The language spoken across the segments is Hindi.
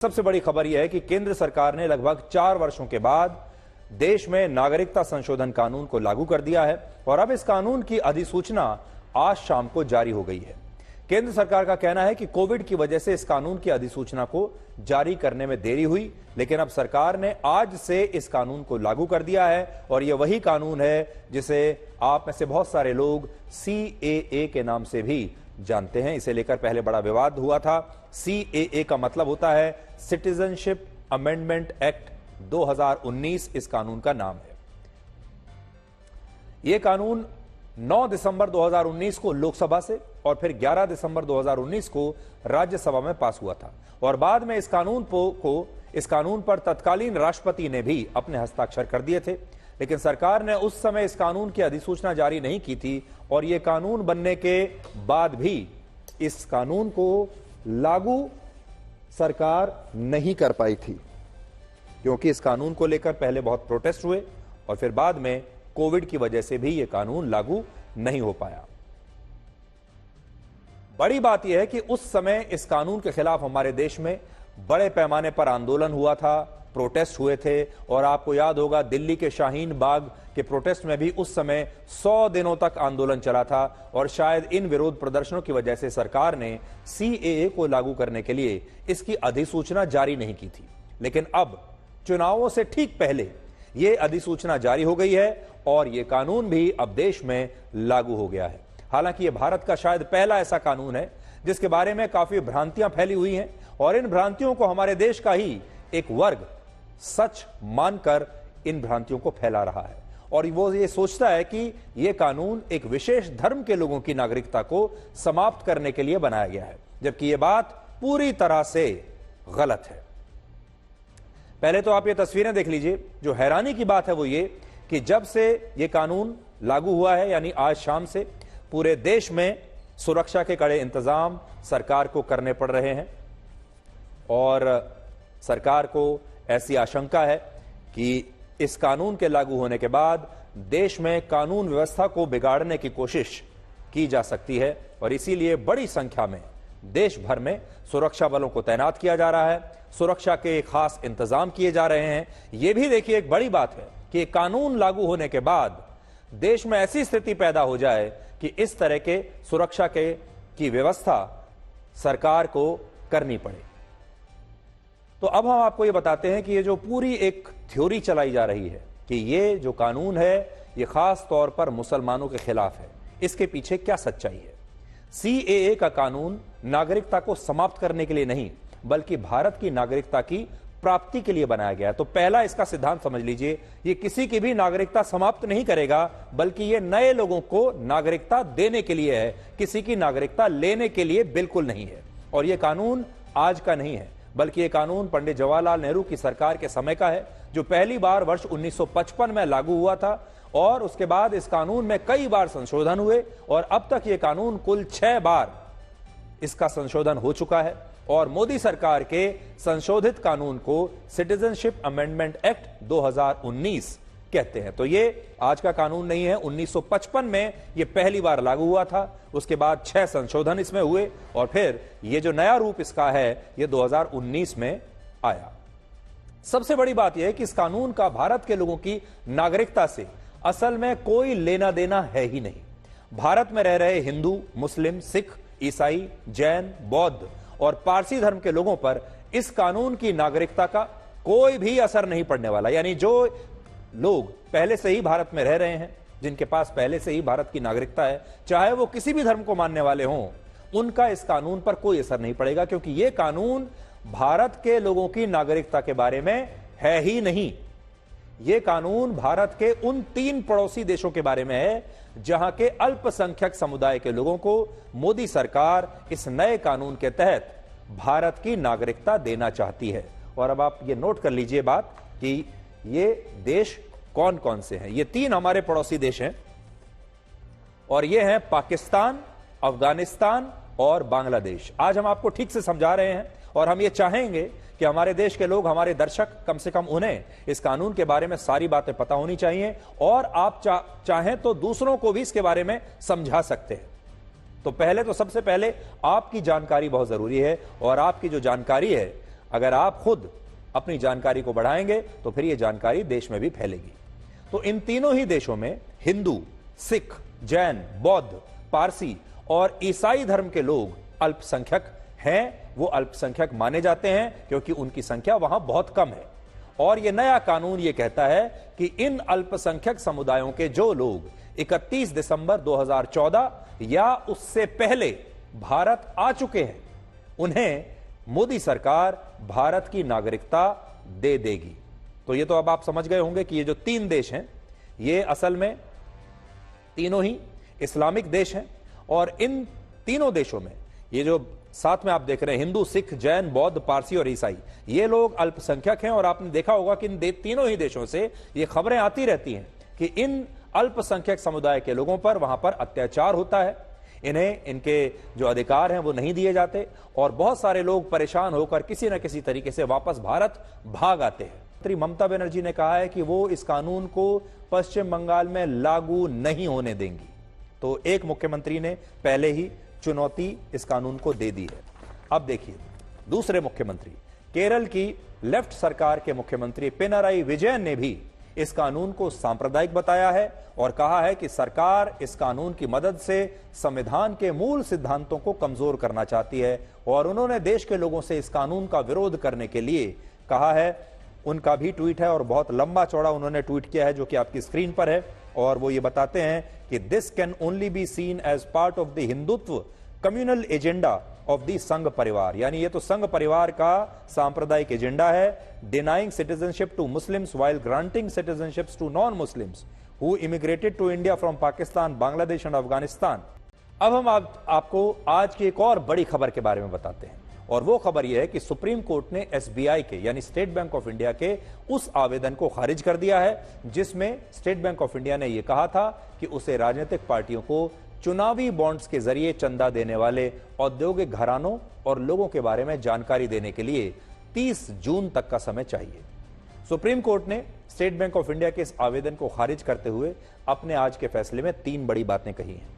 सबसे बड़ी खबर यह है कि केंद्र सरकार ने लगभग 4 वर्षों के बाद देश में नागरिकता संशोधन कानून को लागू कर दिया है और अब इस कानून की अधिसूचना आज शाम को जारी हो गई है। केंद्र सरकार का कहना है कि कोविड की वजह से इस कानून की अधिसूचना को जारी करने में देरी हुई, लेकिन अब सरकार ने आज से इस कानून को लागू कर दिया है और यह वही कानून है जिसे आप में से बहुत सारे लोग CAA के नाम से भी जानते हैं। इसे लेकर पहले बड़ा विवाद हुआ था। CAA का मतलब होता है सिटीजनशिप अमेंडमेंट एक्ट 2019, इस कानून का नाम है। यह कानून 9 दिसंबर 2019 को लोकसभा से और फिर 11 दिसंबर 2019 को राज्यसभा में पास हुआ था और बाद में इस कानून पर तत्कालीन राष्ट्रपति ने भी अपने हस्ताक्षर कर दिए थे, लेकिन सरकार ने उस समय इस कानून की अधिसूचना जारी नहीं की थी और यह कानून बनने के बाद भी इस कानून को लागू सरकार नहीं कर पाई थी, क्योंकि इस कानून को लेकर पहले बहुत प्रोटेस्ट हुए और फिर बाद में कोविड की वजह से भी यह कानून लागू नहीं हो पाया। बड़ी बात यह है कि उस समय इस कानून के खिलाफ हमारे देश में बड़े पैमाने पर आंदोलन हुआ था, प्रोटेस्ट हुए थे और आपको याद होगा दिल्ली के शाहीन बाग के प्रोटेस्ट में भी उस समय 100 दिनों तक आंदोलन चला था और शायद इन विरोध प्रदर्शनों की वजह से सरकार ने CAA को लागू करने के लिए इसकी अधिसूचना जारी नहीं की थी। लेकिन अब चुनावों से ठीक पहले यह अधिसूचना जारी हो गई है और यह कानून भी अब देश में लागू हो गया है। हालांकि यह भारत का शायद पहला ऐसा कानून है जिसके बारे में काफी भ्रांतियां फैली हुई हैं और इन भ्रांतियों को हमारे देश का ही एक वर्ग सच मानकर इन भ्रांतियों को फैला रहा है और वो ये सोचता है कि यह कानून एक विशेष धर्म के लोगों की नागरिकता को समाप्त करने के लिए बनाया गया है, जबकि यह बात पूरी तरह से गलत है। पहले तो आप ये तस्वीरें देख लीजिए। जो हैरानी की बात है वो ये कि जब से यह कानून लागू हुआ है, यानी आज शाम से, पूरे देश में सुरक्षा के कड़े इंतजाम सरकार को करने पड़ रहे हैं और सरकार को ऐसी आशंका है कि इस कानून के लागू होने के बाद देश में कानून व्यवस्था को बिगाड़ने की कोशिश की जा सकती है और इसीलिए बड़ी संख्या में देश भर में सुरक्षा बलों को तैनात किया जा रहा है, सुरक्षा के खास इंतजाम किए जा रहे हैं। यह भी देखिए एक बड़ी बात है कि कानून लागू होने के बाद देश में ऐसी स्थिति पैदा हो जाए कि इस तरह के सुरक्षा की व्यवस्था सरकार को करनी पड़े। तो अब हम आपको ये बताते हैं कि ये जो पूरी एक थ्योरी चलाई जा रही है कि ये जो कानून है ये खास तौर पर मुसलमानों के खिलाफ है, इसके पीछे क्या सच्चाई है। CAA का कानून नागरिकता को समाप्त करने के लिए नहीं बल्कि भारत की नागरिकता की प्राप्ति के लिए बनाया गया है। तो पहला इसका सिद्धांत समझ लीजिए, ये किसी की भी नागरिकता समाप्त नहीं करेगा बल्कि ये नए लोगों को नागरिकता देने के लिए है, किसी की नागरिकता लेने के लिए बिल्कुल नहीं है। और यह कानून आज का नहीं है बल्कि यह कानून पंडित जवाहरलाल नेहरू की सरकार के समय का है, जो पहली बार वर्ष 1955 में लागू हुआ था और उसके बाद इस कानून में कई बार संशोधन हुए और अब तक यह कानून कुल 6 बार इसका संशोधन हो चुका है और मोदी सरकार के संशोधित कानून को सिटीजनशिप अमेंडमेंट एक्ट 2019 कहते हैं। तो ये आज का कानून नहीं है, 1955 में ये पहली बार लागू हुआ था, उसके बाद 6 संशोधन इसमें हुए और फिर ये जो नया रूप इसका है ये 2019 में आया। सबसे बड़ी बात यह है कि इस कानून का भारत के लोगों की नागरिकता से असल में कोई लेना देना है ही नहीं। भारत में रह रहे हिंदू, मुस्लिम, सिख, ईसाई, जैन, बौद्ध और पारसी धर्म के लोगों पर इस कानून की नागरिकता का कोई भी असर नहीं पड़ने वाला। यानी जो लोग पहले से ही भारत में रह रहे हैं, जिनके पास पहले से ही भारत की नागरिकता है, चाहे वो किसी भी धर्म को मानने वाले हों, उनका इस कानून पर कोई असर नहीं पड़ेगा, क्योंकि यह कानून भारत के लोगों की नागरिकता के बारे में है ही नहीं। यह कानून भारत के उन 3 पड़ोसी देशों के बारे में है जहां के अल्पसंख्यक समुदाय के लोगों को मोदी सरकार इस नए कानून के तहत भारत की नागरिकता देना चाहती है। और अब आप ये नोट कर लीजिए बात कि ये देश कौन कौन से हैं। ये 3 हमारे पड़ोसी देश हैं और ये हैं पाकिस्तान, अफगानिस्तान और बांग्लादेश। आज हम आपको ठीक से समझा रहे हैं और हम ये चाहेंगे कि हमारे देश के लोग, हमारे दर्शक, कम से कम उन्हें इस कानून के बारे में सारी बातें पता होनी चाहिए और आप चाहें तो दूसरों को भी इसके बारे में समझा सकते हैं। तो सबसे पहले आपकी जानकारी बहुत जरूरी है और आपकी जो जानकारी है अगर आप खुद अपनी जानकारी को बढ़ाएंगे तो फिर यह जानकारी देश में भी फैलेगी। तो इन तीनों ही देशों में हिंदू, सिख, जैन, बौद्ध, पारसी और ईसाई धर्म के लोग अल्पसंख्यक हैं। वो अल्पसंख्यक माने जाते हैं क्योंकि उनकी संख्या वहां बहुत कम है। और यह नया कानून यह कहता है कि इन अल्पसंख्यक समुदायों के जो लोग 31 दिसंबर 2014 या उससे पहले भारत आ चुके हैं, उन्हें मोदी सरकार भारत की नागरिकता दे देगी। तो ये तो अब आप समझ गए होंगे कि ये जो 3 देश हैं, ये असल में तीनों ही इस्लामिक देश हैं। और इन तीनों देशों में ये जो साथ में आप देख रहे हैं, हिंदू, सिख, जैन, बौद्ध, पारसी और ईसाई, ये लोग अल्पसंख्यक हैं। और आपने देखा होगा कि इन तीनों ही देशों से ये खबरें आती रहती हैं कि इन अल्पसंख्यक समुदाय के लोगों पर वहां पर अत्याचार होता है, इन्हें इनके जो अधिकार हैं वो नहीं दिए जाते, और बहुत सारे लोग परेशान होकर किसी न किसी तरीके से वापस भारत भाग आते हैं। मंत्री ममता बनर्जी ने कहा है कि वो इस कानून को पश्चिम बंगाल में लागू नहीं होने देंगी। तो एक मुख्यमंत्री ने पहले ही चुनौती इस कानून को दे दी है। अब देखिए, दूसरे मुख्यमंत्री, केरल की लेफ्ट सरकार के मुख्यमंत्री पिनराई विजयन ने भी इस कानून को सांप्रदायिक बताया है और कहा है कि सरकार इस कानून की मदद से संविधान के मूल सिद्धांतों को कमजोर करना चाहती है। और उन्होंने देश के लोगों से इस कानून का विरोध करने के लिए कहा है। उनका भी ट्वीट है और बहुत लंबा चौड़ा उन्होंने ट्वीट किया है, जो कि आपकी स्क्रीन पर है। और वो ये बताते हैं कि this can only be seen as part of the Hindutva communal agenda of the Sangh Parivar, यानी ये तो संघ परिवार का सांप्रदायिक एजेंडा है। Denying citizenship to Muslims while granting citizenships to non Muslims who immigrated to India from Pakistan, Bangladesh and Afghanistan. अब हम आपको आज की एक और बड़ी खबर के बारे में बताते हैं, और वो खबर यह है कि सुप्रीम कोर्ट ने एसबीआई के यानी स्टेट बैंक ऑफ इंडिया के उस आवेदन को खारिज कर दिया है जिसमें स्टेट बैंक ऑफ इंडिया ने यह कहा था कि उसे राजनीतिक पार्टियों को चुनावी बॉन्ड्स के जरिए चंदा देने वाले औद्योगिक घरानों और लोगों के बारे में जानकारी देने के लिए 30 जून तक का समय चाहिए। सुप्रीम कोर्ट ने स्टेट बैंक ऑफ इंडिया के इस आवेदन को खारिज करते हुए अपने आज के फैसले में 3 बड़ी बातें कही हैं।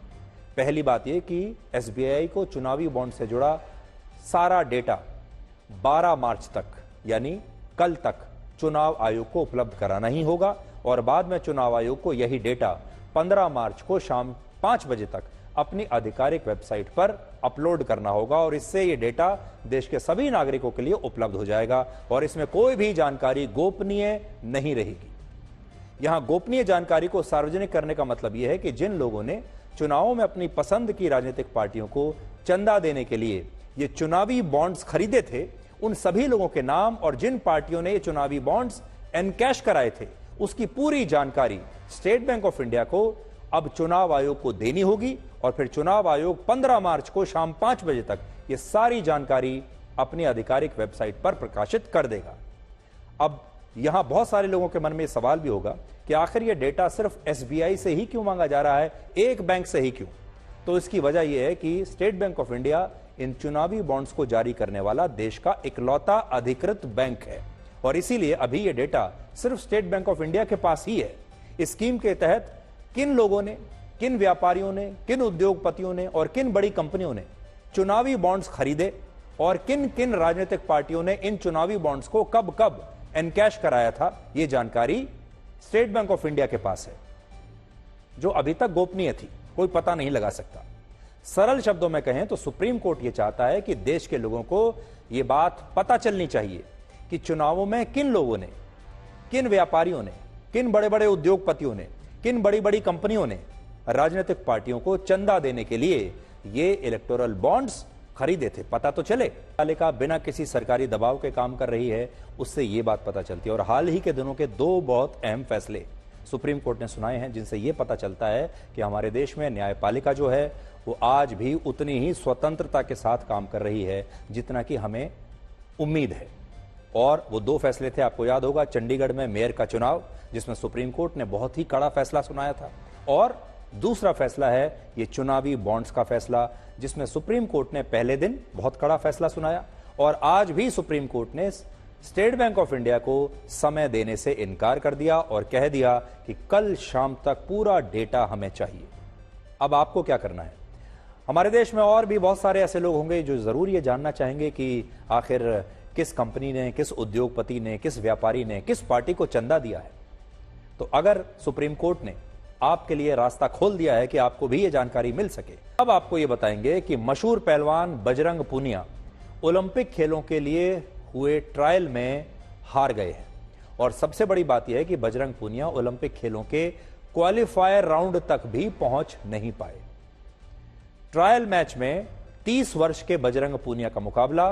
पहली बात यह कि एसबीआई को चुनावी बॉन्ड से जुड़ा सारा डेटा 12 मार्च तक यानी कल तक चुनाव आयोग को उपलब्ध कराना ही होगा, और बाद में चुनाव आयोग को यही डेटा 15 मार्च को शाम 5 बजे तक अपनी आधिकारिक वेबसाइट पर अपलोड करना होगा। और इससे यह डेटा देश के सभी नागरिकों के लिए उपलब्ध हो जाएगा और इसमें कोई भी जानकारी गोपनीय नहीं रहेगी। यहां गोपनीय जानकारी को सार्वजनिक करने का मतलब यह है कि जिन लोगों ने चुनावों में अपनी पसंद की राजनीतिक पार्टियों को चंदा देने के लिए ये चुनावी बॉन्ड्स खरीदे थे, उन सभी लोगों के नाम और जिन पार्टियों ने ये चुनावी बॉन्ड्स एनकैश कराए थे, उसकी पूरी जानकारी स्टेट बैंक ऑफ इंडिया को अब चुनाव आयोग को देनी होगी। और फिर चुनाव आयोग 15 मार्च को शाम 5 बजे तक ये सारी जानकारी अपनी आधिकारिक वेबसाइट पर प्रकाशित कर देगा। अब यहां बहुत सारे लोगों के मन में सवाल भी होगा कि आखिर यह डेटा सिर्फ एसबीआई से ही क्यों मांगा जा रहा है, एक बैंक से ही क्यों? तो इसकी वजह यह है कि state bank of India in चुनावी बॉन्ड्स को जारी करने वाला देश का इकलौता अधिकृत बैंक है, और इसीलिए अभी यह डेटा सिर्फ स्टेट बैंक ऑफ इंडिया के पास ही है। इस स्कीम के तहत किन लोगों ने, किन व्यापारियों ने, किन उद्योगपतियों ने और किन बड़ी कंपनियों ने चुनावी बॉन्ड्स खरीदे और किन किन राजनीतिक पार्टियों ने इन चुनावी बॉन्ड्स को कब कब एनकैश कराया था, यह जानकारी स्टेट बैंक ऑफ इंडिया के पास है, जो अभी तक गोपनीय थी, कोई पता नहीं लगा सकता। सरल शब्दों में कहें तो सुप्रीम कोर्ट यह चाहता है कि देश के लोगों को यह बात पता चलनी चाहिए कि चुनावों में किन लोगों ने, किन व्यापारियों ने, किन बड़े बड़े उद्योगपतियों ने, किन बड़ी बड़ी कंपनियों ने राजनीतिक पार्टियों को चंदा देने के लिए ये इलेक्टोरल बॉन्ड्स खरीदे थे। पता तो चले, पालिका बिना किसी सरकारी दबाव के काम कर रही है, उससे यह बात पता चलती है। और हाल ही के दिनों के 2 बहुत अहम फैसले सुप्रीम कोर्ट ने सुनाए हैं, जिनसे यह पता चलता है कि हमारे देश में न्यायपालिका जो है वो आज भी उतनी ही स्वतंत्रता के साथ काम कर रही है जितना कि हमें उम्मीद है। और वो 2 फैसले थे, आपको याद होगा, चंडीगढ़ में मेयर का चुनाव जिसमें सुप्रीम कोर्ट ने बहुत ही कड़ा फैसला सुनाया था, और दूसरा फैसला है ये चुनावी बॉन्ड्स का फैसला, जिसमें सुप्रीम कोर्ट ने पहले दिन बहुत कड़ा फैसला सुनाया और आज भी सुप्रीम कोर्ट ने स्टेट बैंक ऑफ इंडिया को समय देने से इनकार कर दिया और कह दिया कि कल शाम तक पूरा डेटा हमें चाहिए। अब आपको क्या करना है? हमारे देश में और भी बहुत सारे ऐसे लोग होंगे जो जरूर ये जानना चाहेंगे कि आखिर किस कंपनी ने, किस उद्योगपति ने, किस व्यापारी ने, किस पार्टी को चंदा दिया है। तो अगर सुप्रीम कोर्ट ने आपके लिए रास्ता खोल दिया है कि आपको भी ये जानकारी मिल सके, अब आपको ये बताएंगे कि मशहूर पहलवान बजरंग पूनिया ओलंपिक खेलों के लिए हुए ट्रायल में हार गए हैं। और सबसे बड़ी बात यह है कि बजरंग पूनिया ओलंपिक खेलों के क्वालिफायर राउंड तक भी पहुंच नहीं पाए। ट्रायल मैच में 30 वर्ष के बजरंग पूनिया का मुकाबला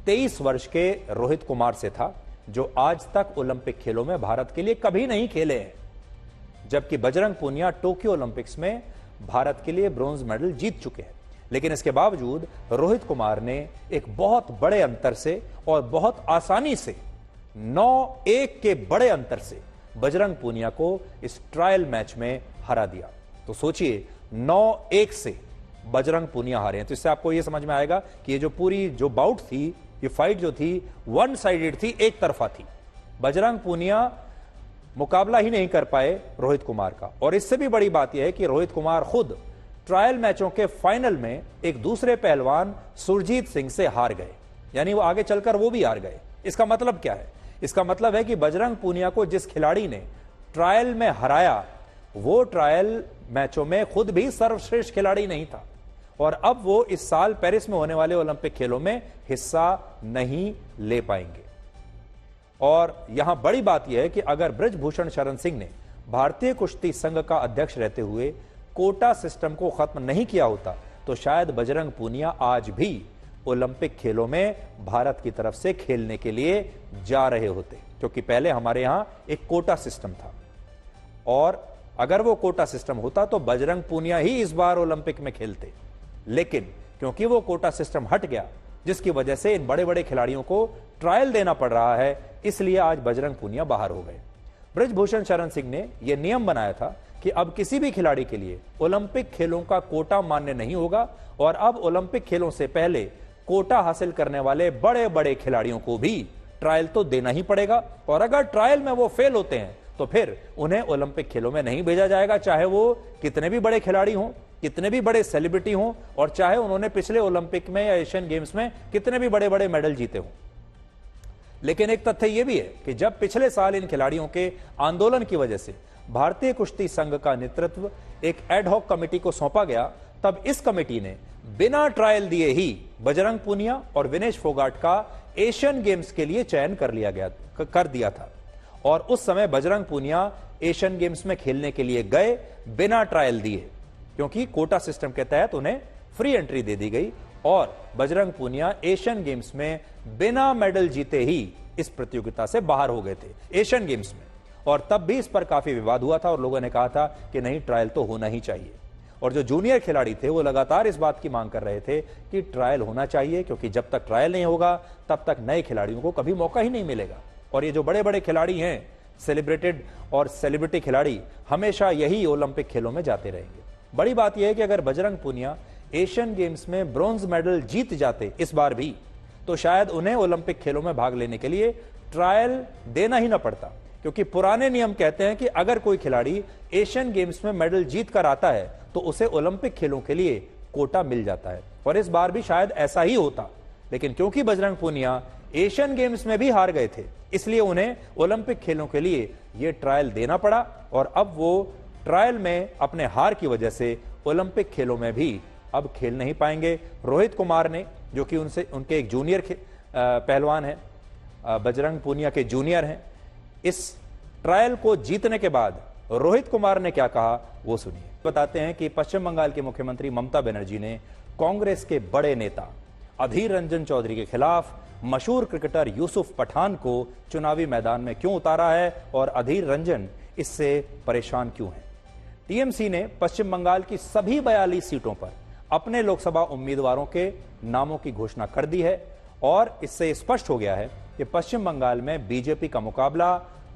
23 वर्ष के रोहित कुमार से था, जो आज तक ओलंपिक खेलों में भारत के लिए कभी नहीं खेले हैं। जबकि बजरंग पूनिया टोक्यो ओलंपिक्स में भारत के लिए ब्रॉन्ज मेडल जीत चुके हैं। लेकिन इसके बावजूद रोहित कुमार ने एक बहुत बड़े अंतर से और बहुत आसानी से 9-1 के बड़े अंतर से बजरंग पूनिया को इस ट्रायल मैच में हरा दिया। तो सोचिए 9-1 से बजरंग पूनिया हारे हैं। तो इससे आपको यह समझ में आएगा कि ये जो पूरी जो बाउट थी, ये फाइट जो थी, वन साइडेड थी, एक तरफा थी। बजरंग पूनिया मुकाबला ही नहीं कर पाए रोहित कुमार का। और इससे भी बड़ी बात यह है कि रोहित कुमार खुद ट्रायल मैचों के फाइनल में एक दूसरे पहलवान सुरजीत सिंह से हार गए, यानी वो आगे चलकर वो भी हार गए। इसका मतलब क्या है? इसका मतलब है कि बजरंग पूनिया को जिस खिलाड़ी ने ट्रायल में हराया, वो ट्रायल मैचों में खुद भी सर्वश्रेष्ठ खिलाड़ी नहीं था। और अब वो इस साल पेरिस में होने वाले ओलंपिक खेलों में हिस्सा नहीं ले पाएंगे। और यहां बड़ी बात यह है कि अगर बृजभूषण शरण सिंह ने भारतीय कुश्ती संघ का अध्यक्ष रहते हुए कोटा सिस्टम को खत्म नहीं किया होता, तो शायद बजरंग पूनिया आज भी ओलंपिक खेलों में भारत की तरफ से खेलने के लिए जा रहे होते। क्योंकि पहले हमारे यहां एक कोटा सिस्टम था, और अगर वो कोटा सिस्टम होता तो बजरंग पूनिया ही इस बार ओलंपिक में खेलते। लेकिन क्योंकि वो कोटा सिस्टम हट गया, जिसकी वजह से इन बड़े बड़े खिलाड़ियों को ट्रायल देना पड़ रहा है, इसलिए आज बजरंग पूनिया बाहर हो गए। बृजभूषण शरण सिंह ने यह नियम बनाया था कि अब किसी भी खिलाड़ी के लिए ओलंपिक खेलों का कोटा मान्य नहीं होगा, और अब ओलंपिक खेलों से पहले कोटा हासिल करने वाले बड़े बड़े खिलाड़ियों को भी ट्रायल तो देना ही पड़ेगा। और अगर ट्रायल में वो फेल होते हैं तो फिर उन्हें ओलंपिक खेलों में नहीं भेजा जाएगा, चाहे वो कितने भी बड़े खिलाड़ी हों, कितने भी बड़े सेलिब्रिटी हों, और चाहे उन्होंने पिछले ओलंपिक में या एशियन गेम्स में कितने भी बड़े बड़े मेडल जीते हों। लेकिन एक तथ्य यह भी है कि जब पिछले साल इन खिलाड़ियों के आंदोलन की वजह से भारतीय कुश्ती संघ का नेतृत्व एक एडहॉक कमेटी को सौंपा गया, तब इस कमेटी ने बिना ट्रायल दिए ही बजरंग पूनिया और विनेश फोगाट का एशियन गेम्स के लिए चयन कर दिया था। और उस समय बजरंग पूनिया एशियन गेम्स में खेलने के लिए गए बिना ट्रायल दिए, क्योंकि कोटा सिस्टम के तहत उन्हें फ्री एंट्री दे दी गई। और बजरंग पूनिया एशियन गेम्स में बिना मेडल जीते ही इस प्रतियोगिता से बाहर हो गए थे एशियन गेम्स में। और तब भी इस पर काफी विवाद हुआ था और लोगों ने कहा था कि नहीं, ट्रायल तो होना ही चाहिए। और जो जूनियर खिलाड़ी थे वो लगातार इस बात की मांग कर रहे थे कि ट्रायल होना चाहिए, क्योंकि जब तक ट्रायल नहीं होगा तब तक नए खिलाड़ियों को कभी मौका ही नहीं मिलेगा। और ये जो बड़े बड़े खिलाड़ी हैं, सेलिब्रेटेड और सेलिब्रिटी खिलाड़ी, हमेशा यही ओलंपिक खेलों में जाते रहेंगे। बड़ी बात यह है कि अगर बजरंग पूनिया एशियन गेम्स में ब्रॉन्ज मेडल जीत जाते इस बार भी, तो शायद उन्हें ओलंपिक खेलों में भाग लेने के लिए ट्रायल देना ही ना पड़ता। क्योंकि पुराने नियम कहते हैं कि अगर कोई खिलाड़ी एशियन गेम्स में मेडल जीत कर आता है तो उसे ओलंपिक खेलों के लिए कोटा मिल जाता है। और इस बार भी शायद ऐसा ही होता, लेकिन क्योंकि बजरंग पूनिया एशियन गेम्स में भी हार गए थे, इसलिए उन्हें ओलंपिक खेलों के लिए यह ट्रायल देना पड़ा। और अब वो ट्रायल में अपने हार की वजह से ओलंपिक खेलों में भी अब खेल नहीं पाएंगे। रोहित कुमार ने, जो कि उनके एक जूनियर पहलवान हैं, बजरंग पूनिया के जूनियर हैं, इस ट्रायल को जीतने के बाद रोहित कुमार ने क्या कहा वो सुनिए। बताते हैं कि पश्चिम बंगाल की मुख्यमंत्री ममता बनर्जी ने कांग्रेस के बड़े नेता अधीर रंजन चौधरी के खिलाफ मशहूर क्रिकेटर यूसुफ पठान को चुनावी मैदान में क्यों उतारा है और अधीर रंजन इससे परेशान क्यों हैं। टीएमसी ने पश्चिम बंगाल की सभी 42 सीटों पर अपने लोकसभा उम्मीदवारों के नामों की घोषणा कर दी है, और इससे स्पष्ट हो गया है कि पश्चिम बंगाल में बीजेपी का मुकाबला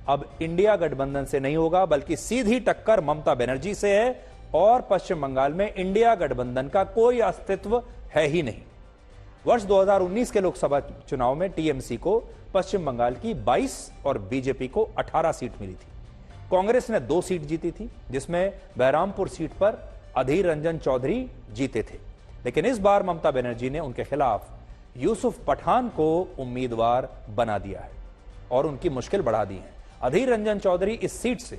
अब इंडिया गठबंधन से नहीं होगा, बल्कि सीधी टक्कर ममता बनर्जी से है। और पश्चिम बंगाल में इंडिया गठबंधन का कोई अस्तित्व है ही नहीं। वर्ष 2019 के लोकसभा चुनाव में टीएमसी को पश्चिम बंगाल की 22 और बीजेपी को 18 सीट मिली थी। कांग्रेस ने 2 सीट जीती थी, जिसमें बहरामपुर सीट पर अधीर रंजन चौधरी जीते थे। लेकिन इस बार ममता बनर्जी ने उनके खिलाफ यूसुफ पठान को उम्मीदवार बना दिया है और उनकी मुश्किल बढ़ा दी है। अधीर रंजन चौधरी इस सीट से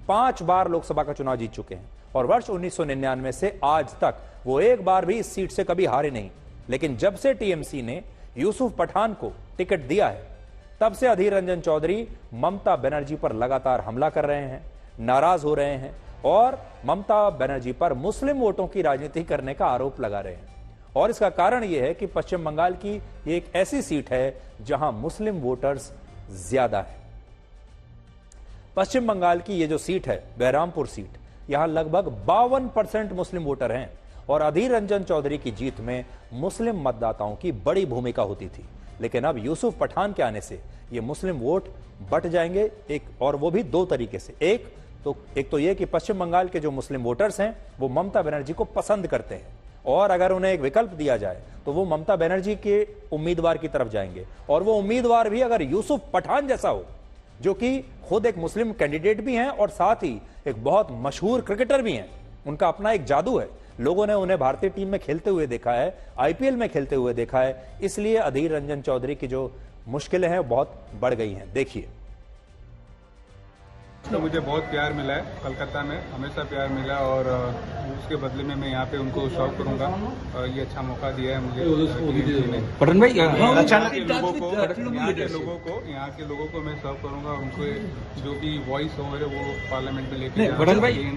5 बार लोकसभा का चुनाव जीत चुके हैं और वर्ष 1999 से आज तक वो एक बार भी इस सीट से कभी हारे नहीं। लेकिन जब से टीएमसी ने यूसुफ पठान को टिकट दिया है, तब से अधीर रंजन चौधरी ममता बनर्जी पर लगातार हमला कर रहे हैं, नाराज हो रहे हैं और ममता बनर्जी पर मुस्लिम वोटों की राजनीति करने का आरोप लगा रहे हैं। और इसका कारण यह है कि पश्चिम बंगाल की ये एक ऐसी सीट है जहां मुस्लिम वोटर्स ज्यादा है। पश्चिम बंगाल की ये जो सीट है, बहरामपुर सीट, यहां लगभग 52% मुस्लिम वोटर हैं और अधीर रंजन चौधरी की जीत में मुस्लिम मतदाताओं की बड़ी भूमिका होती थी। लेकिन अब यूसुफ पठान के आने से ये मुस्लिम वोट बट जाएंगे, और वो भी 2 तरीके से। एक तो ये कि पश्चिम बंगाल के जो मुस्लिम वोटर्स हैं वो ममता बनर्जी को पसंद करते हैं और अगर उन्हें एक विकल्प दिया जाए तो वो ममता बनर्जी के उम्मीदवार की तरफ जाएंगे। और वो उम्मीदवार भी अगर यूसुफ पठान जैसा हो, जो कि खुद एक मुस्लिम कैंडिडेट भी हैं और साथ ही एक बहुत मशहूर क्रिकेटर भी हैं, उनका अपना एक जादू है, लोगों ने उन्हें भारतीय टीम में खेलते हुए देखा है, आईपीएल में खेलते हुए देखा है, इसलिए अधीर रंजन चौधरी की जो मुश्किलें हैं बहुत बढ़ गई हैं। देखिए, तो मुझे बहुत प्यार मिला है कलकत्ता में, हमेशा प्यार मिला और उसके बदले में मैं यहाँ पे उनको सर्व करूँगा और ये अच्छा मौका दिया है मुझे। पठान भाई, यहाँ के लोगों को मैं सर्व करूँगा और उनको जो भी वॉइस ओवर है वो पार्लियामेंट में लेके पठान भाई